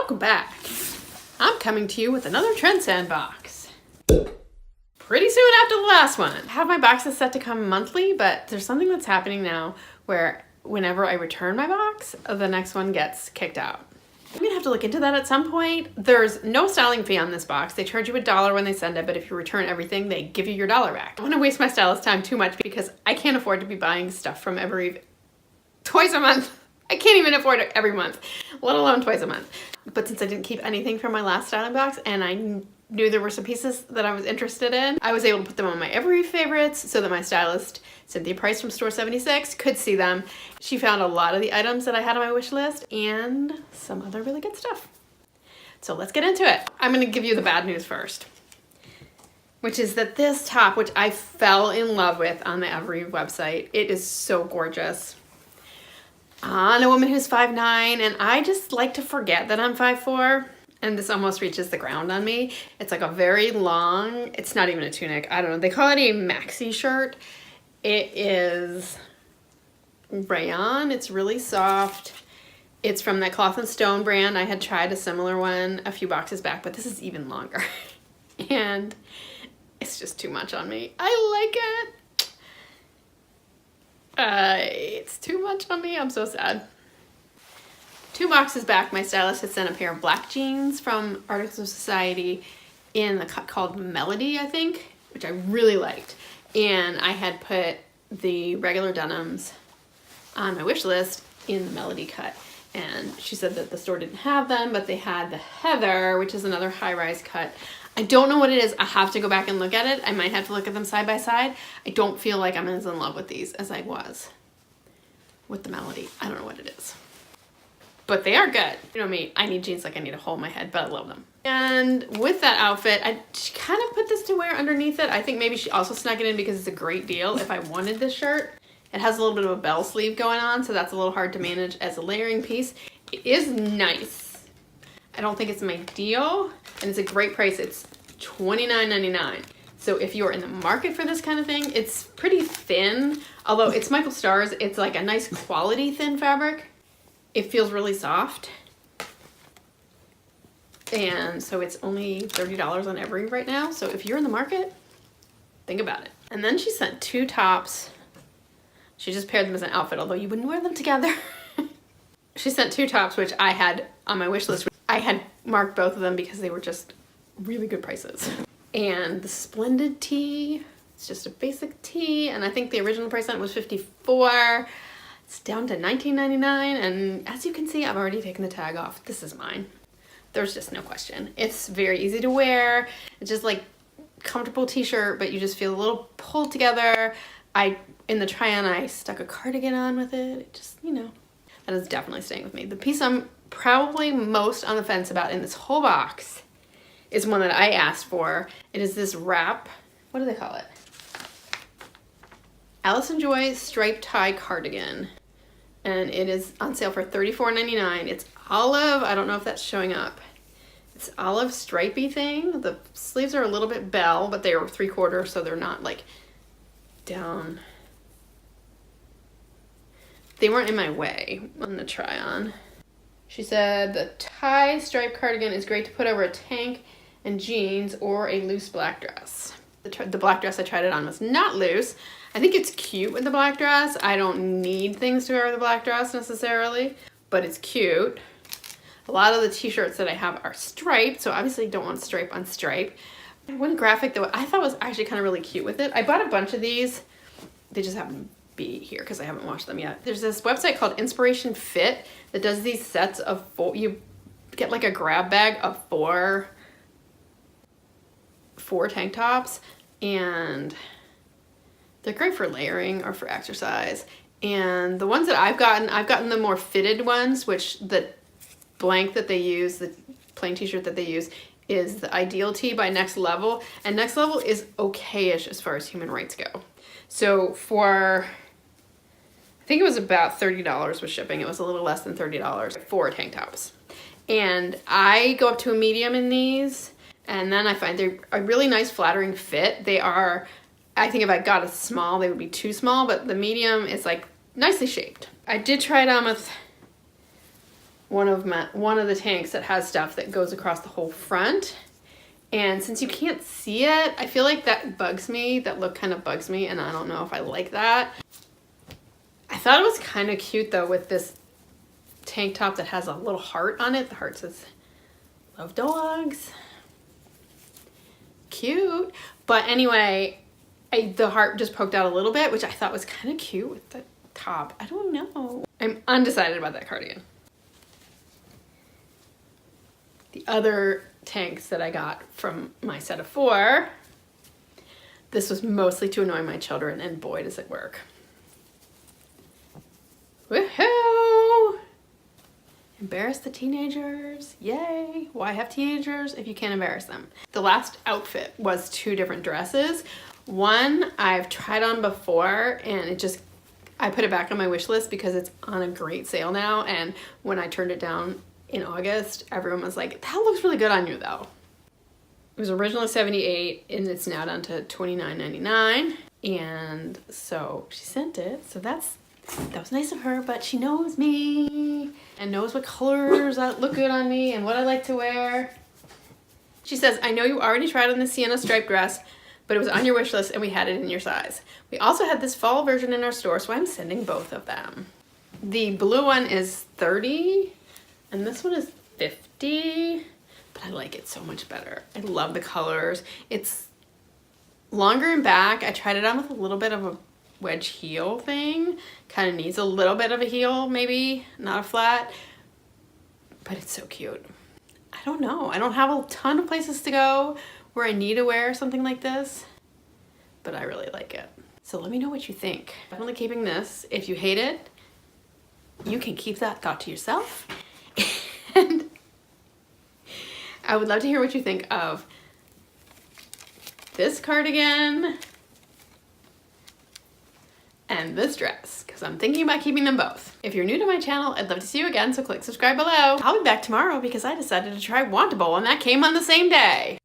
Welcome back. I'm coming to you with another Trendsend box. Pretty soon after the last one. I have my boxes set to come monthly, but there's something that's happening now where whenever I return my box, the next one gets kicked out. I'm gonna have to look into that at some point. There's no styling fee on this box. They charge you $1 when they send it, but if you return everything, they give you your $1 back. I don't wanna waste my stylist time too much because I can't afford to be buying stuff from Evereve twice a month. I can't even afford it every month, let alone twice a month. But since I didn't keep anything from my last styling box and I knew there were some pieces that I was interested in, I was able to put them on my Evereve favorites so that my stylist, Cynthia Price from Store 76, could see them. She found a lot of the items that I had on my wish list and some other really good stuff. So let's get into it. I'm gonna give you the bad news first, which is that this top, which I fell in love with on the Evereve website, it is so gorgeous. On a woman who's 5'9", and I just like to forget that I'm 5'4", and this almost reaches the ground on me. It's like a very long, it's not even a tunic, I don't know, they call it a maxi shirt. It is rayon, it's really soft. It's from that Cloth and Stone brand. I had tried a similar one a few boxes back, but this is even longer. And it's just too much on me. I like it. It's too much on me. I'm so sad. 2 boxes back, my stylist had sent a pair of black jeans from Articles of Society in the cut called Melody, I think, which I really liked. And I had put the regular denims on my wish list in the Melody cut. And she said that the store didn't have them, but they had the Heather, which is another high-rise cut. I don't know what it is. I have to go back and look at it. I might have to look at them side by side. I don't feel like I'm as in love with these as I was with the Melody. I don't know what it is. But they are good. You know me, I need jeans like I need a hole in my head, but I love them. And with that outfit, I kind of put this to wear underneath it. I think maybe she also snuck it in because it's a great deal if I wanted this shirt. It has a little bit of a bell sleeve going on, so that's a little hard to manage as a layering piece. It is nice. I don't think it's my deal, and it's a great price. It's $29.99. So if you're in the market for this kind of thing, it's pretty thin. Although it's Michael Stars, it's like a nice quality thin fabric. It feels really soft. And so it's only $30 on Evereve right now. So if you're in the market, think about it. And then she sent 2 tops. She just paired them as an outfit, although you wouldn't wear them together. She sent 2 tops, which I had on my wish list. I had marked both of them because they were just really good prices. And the Splendid tee, it's just a basic tee, and I think the original price on it was $54. It's down to $19.99, and as you can see, I've already taken the tag off. This is mine. There's just no question. It's very easy to wear. It's just like comfortable t-shirt, but you just feel a little pulled together. In the try-on, I stuck a cardigan on with it. It just, you know, that is definitely staying with me. The piece I'm probably most on the fence about in this whole box is one that I asked for. It is this wrap, what do they call it? Allison Joy striped tie cardigan. And it is on sale for $34.99. It's olive, I don't know if that's showing up. It's olive stripey thing. The sleeves are a little bit bell, but they are 3/4, so they're not like down. They weren't in my way on the try on. She said the tie striped cardigan is great to put over a tank and jeans or a loose black dress. The black dress I tried it on was not loose. I think it's cute with the black dress. I don't need things to wear with a black dress necessarily, but it's cute. A lot of the t-shirts that I have are striped, so obviously don't want stripe on stripe. One graphic that I thought was actually kind of really cute with it. I bought a bunch of these. They just happen to be here because I haven't washed them yet. There's this website called Inspiration Fit that does these sets of 4. You get like a grab bag of 4 tank tops, and they're great for layering or for exercise. And the ones that I've gotten the more fitted ones, which the blank that they use, the plain t-shirt that they use, is the Ideal Tee by Next Level. And Next Level is okay-ish as far as human rights go. So for, I think it was about $30 with shipping. It was a little less than $30 for tank tops. And I go up to a medium in these, and then I find they're a really nice flattering fit. They are, I think if I got a small, they would be too small, but the medium is like nicely shaped. I did try it on with one of the tanks that has stuff that goes across the whole front. And since you can't see it, I feel like that bugs me. That look kind of bugs me, and I don't know if I like that. I thought it was kind of cute though with this tank top that has a little heart on it. The heart says, "Love dogs." Cute. But anyway, the heart just poked out a little bit, which I thought was kind of cute with the top. I don't know. I'm undecided about that cardigan. The other tanks that I got from my set of 4, this was mostly to annoy my children, and boy does it work. Woohoo! Embarrass the teenagers, yay! Why have teenagers if you can't embarrass them? The last outfit was 2 different dresses. One I've tried on before, and I put it back on my wish list because it's on a great sale now, and when I turned it down in August, everyone was like, "That looks really good on you though." It was originally $78 and it's now down to $29.99. And so she sent it. So that was nice of her, but she knows me and knows what colors that look good on me and what I like to wear. She says, "I know you already tried on the sienna striped dress, but it was on your wish list and we had it in your size. We also had this fall version in our store, so I'm sending both of them." The blue one is $30 and this one is $50, but I like it so much better. I love the colors. It's longer in back. I tried it on with a little bit of a wedge heel thing. Kind of needs a little bit of a heel, maybe, not a flat, but it's so cute. I don't know. I don't have a ton of places to go where I need to wear something like this, but I really like it. So let me know what you think. Definitely keeping this. If you hate it, you can keep that thought to yourself. And I would love to hear what you think of this cardigan and this dress, because I'm thinking about keeping them both. If you're new to my channel, I'd love to see you again, so click subscribe below. I'll be back tomorrow because I decided to try Wantable and that came on the same day.